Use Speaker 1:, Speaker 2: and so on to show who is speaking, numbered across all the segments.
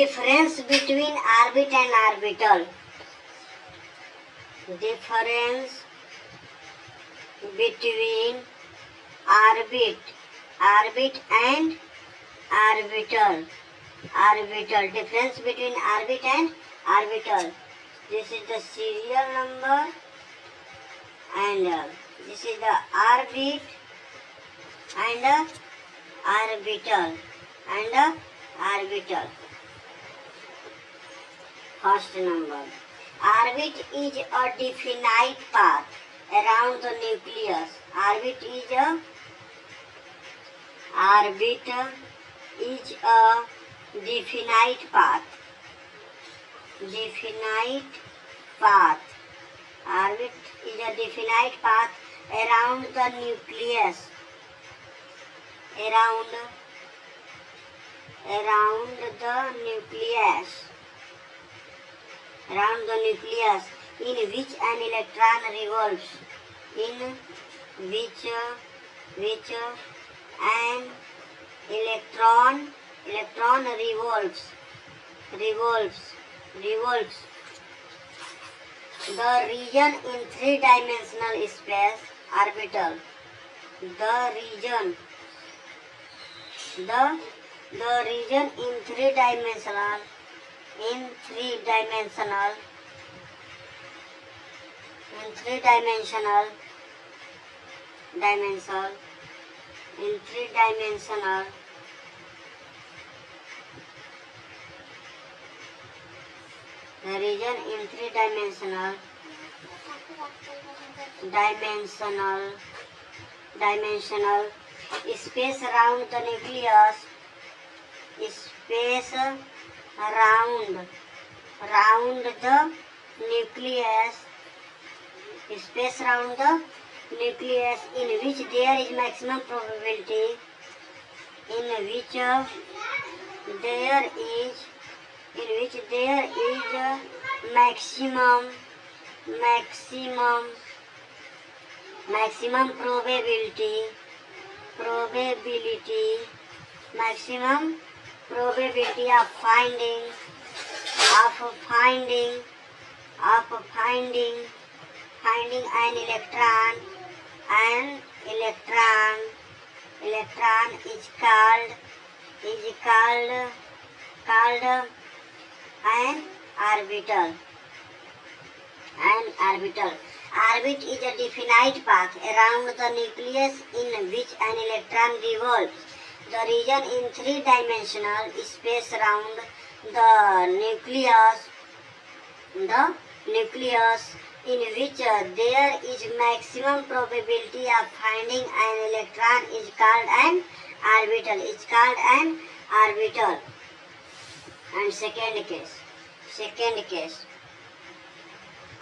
Speaker 1: Difference between orbit and orbital. Difference between orbit and orbital. Difference between orbit and orbital. This is the serial number, and this is the orbit and orbital. First number. Orbit is a definite path around the nucleus. Orbit is a definite path. Orbit is a definite path around the nucleus. Around the nucleus in which an electron revolves. In which an electron revolves. The region in three-dimensional space, orbital. The region in three-dimensional the region in three-dimensional space around the nucleus. Space around the nucleus in which there is maximum probability. Maximum probability of finding an electron. Electron is called an orbital. Orbit is a definite path around the nucleus in which an electron revolves. The region in three-dimensional space around the nucleus in which there is maximum probability of finding an electron is called an orbital. And second case.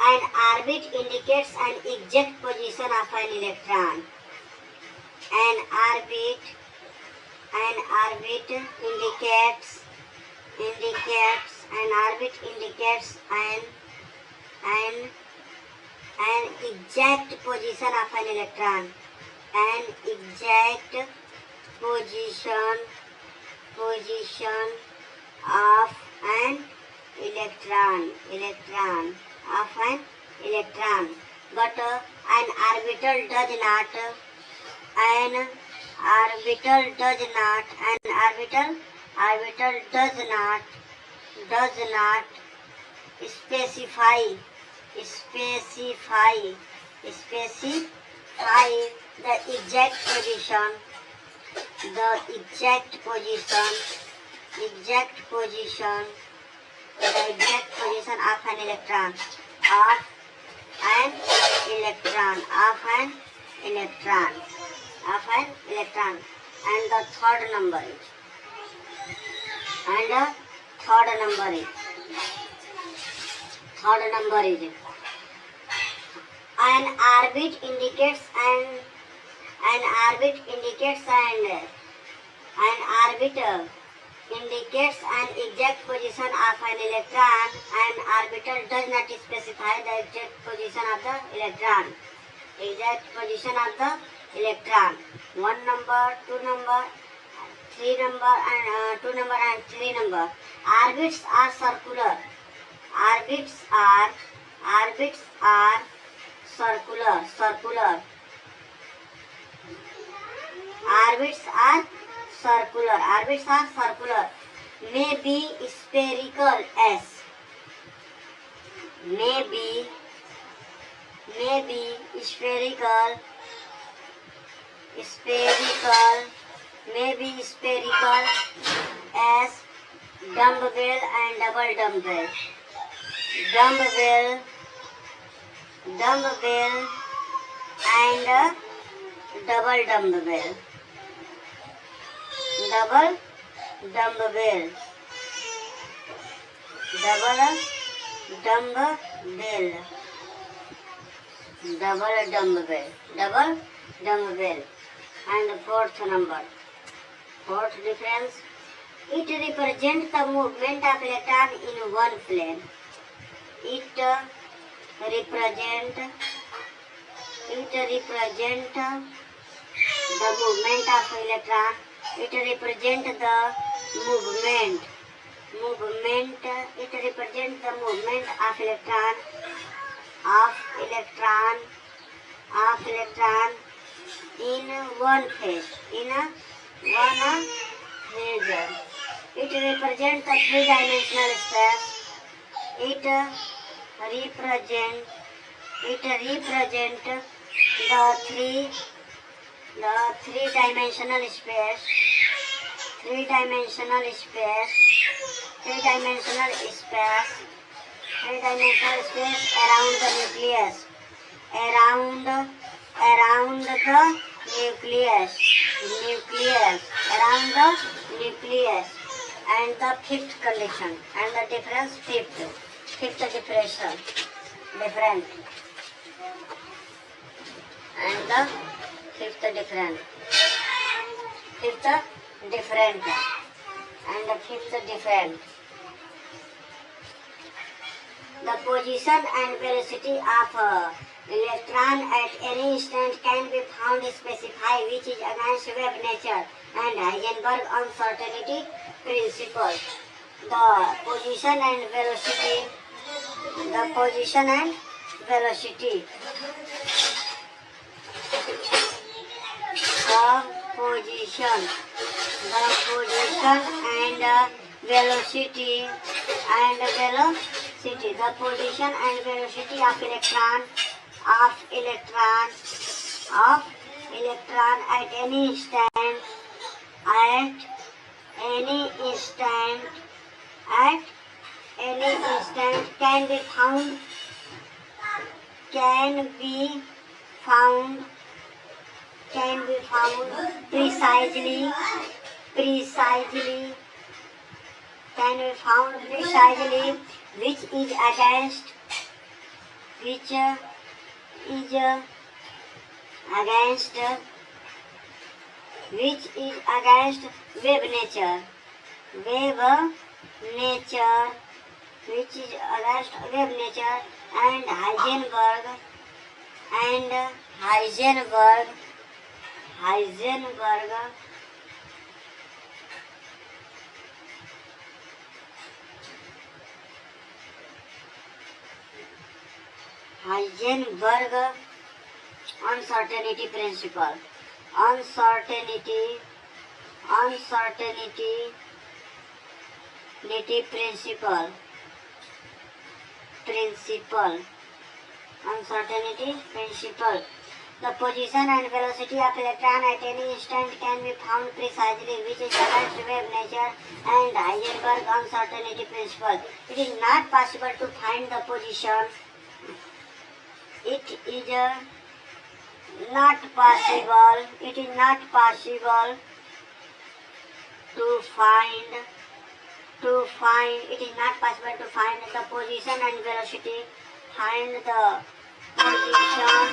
Speaker 1: An orbit indicates an exact position of an electron. An orbit indicates an exact position of an electron. An exact position of an electron. But an orbital does not specify the exact position of an electron. And the third number is an orbit indicates an exact position of an electron. An orbital does not specify the exact position of the electron. 1 number, 2 number, 3 number and 2 number and 3 number. Orbits are circular. Orbits are circular. Orbits are circular. Orbits are circular. May be spherical as. May be spherical. May be spherical as dumbbell and double dumbbell. Dumbbell and double dumbbell. Double dumbbell. And fourth difference, it represents the movement of electron in one plane. It represent the movement of electron. It represent the movement. It represents the movement of electron. In one phase. It represents the three-dimensional space. It represents the three-dimensional space. Three-dimensional space around the nucleus. Around the nucleus. And the fifth condition. And the difference fifth different. And the fifth different. The position and velocity of electron at any instant can be found specified, which is against wave nature and Heisenberg uncertainty principle. The position and velocity. The position and velocity of electron at any instant can be found precisely, which is against wave nature. And Heisenberg uncertainty principle. Uncertainty principle. The position and velocity of electron at any instant can be found precisely, which is against wave nature and Heisenberg uncertainty principle. It is not possible to find the position. It is not possible to find the position and velocity. Find the position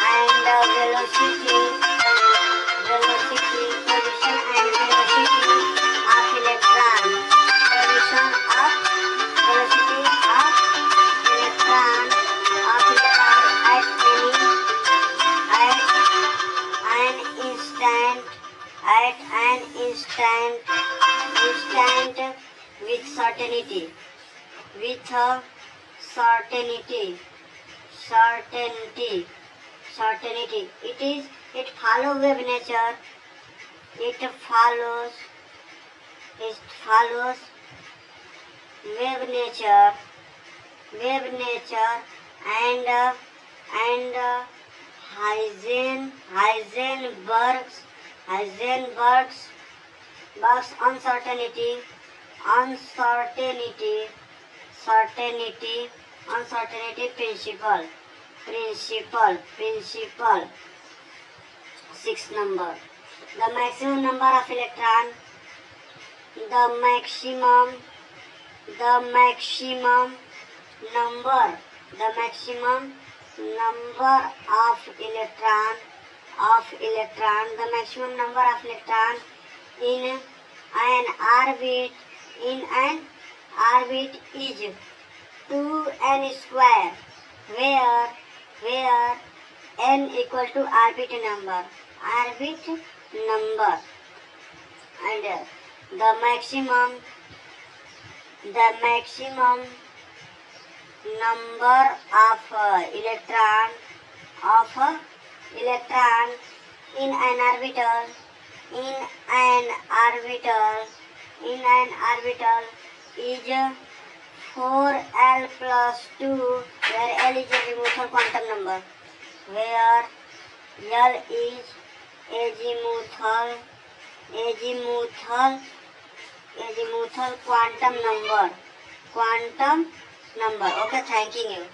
Speaker 1: and the velocity position and velocity of electron. Position of velocity of electron at instant with certainty, with a certainty. It follows wave nature. It follows wave nature and Heisenberg's uncertainty principle. 6 number. The maximum number of electron, the maximum number of electron, the maximum number of electron in an orbit is 2n square, where n equal to orbit number, and the maximum number of electron in an orbital is 4l plus 2, where l is a remote quantum number, where l is azimuthal quantum number. Okay, thanking you.